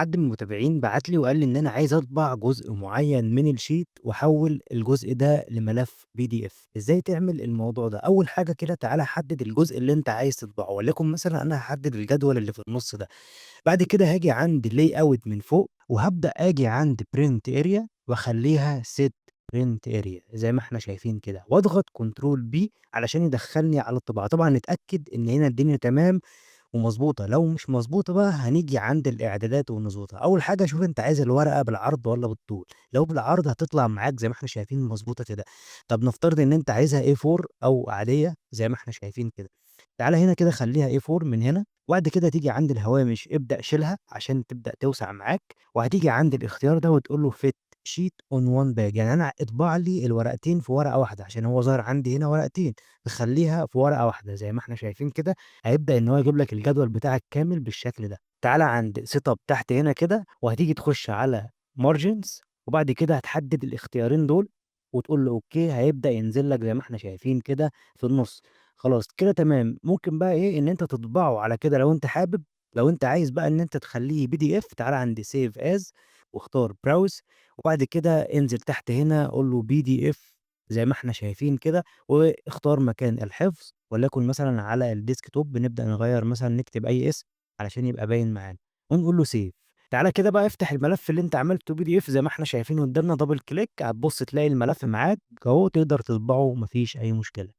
حد من المتابعين بعت لي وقال لي إن أنا عايز أطبع جزء معين من الشيت وأحوّل الجزء ده لملف PDF. إزاي تعمل الموضوع ده؟ أول حاجة كده تعالَ حدد الجزء اللي أنت عايز تطبعه، وليكن مثلًا أنا هاحدد الجدول اللي في النُص ده. بعد كده هاجي عند layout من فوق، وهابدأ آجي عند print area وأخلّيها set print area زي ما إحنا شايفين كده، واضغط control B علشان يدخّلني على الطباعة. طبعًا نتأكد إن هنا الدنيا تمام ومضبوطة، لو مش مضبوطة بقى هنيجي عند الإعدادات ونضبطها. أول حاجة شوف أنت عايز الورقة بالعرض والّا بالطول، لو بالعرض هتطلع معاك زي ما إحنا شايفين مضبوطة كده. طب نفترض إن أنت عايزها A4 أو عادية زي ما إحنا شايفين كده. تعالَ هنا كده خلّيها A4 من هنا، وبعد كده تيجي عند الهوامش ابدأ شيلها عشان تبدأ توسع معاك، وهتيجي عند الاختيار ده وتقول له fit sheet on one page، يعني أنا اطبع لي الورقتين في ورقة واحدة، عشان هو ظاهر عندي هنا ورقتين، فخلّيها في ورقة واحدة زي ما إحنا شايفين كده. هيبدأ إن هو يجيب لك الجدول بتاعك كامل بالشكل ده. تعالَ عند setup تحت هنا كده، وهتيجي تخش على margins، وبعد كده هتحدد الاختيارين دول وتقول له أوكي، هيبدأ ينزل لك زي ما إحنا شايفين كده في النُص. خلاص كده تمام. ممكن بقى إيه، إن أنت تطبعه على كده لو أنت حابب. لو أنت عايز بقى إن أنت تخلّيه PDF تعالَ عند save as واختار browse، وبعد كده انزل تحت هنا قُل له PDF زي ما إحنا شايفين كده، واختار مكان الحفظ وليكن مثلًا على الديسكتوب، نبدأ نغيّر مثلًا نكتب أي اسم علشان يبقى باين معانا، ونقول له save. تعالَ كده بقى افتح الملف اللي أنت عملته PDF زي ما إحنا شايفين قدامنا double click، هتبُص تلاقي الملف معاك أهو، تقدر تطبعه ما فيش أي مشكلة.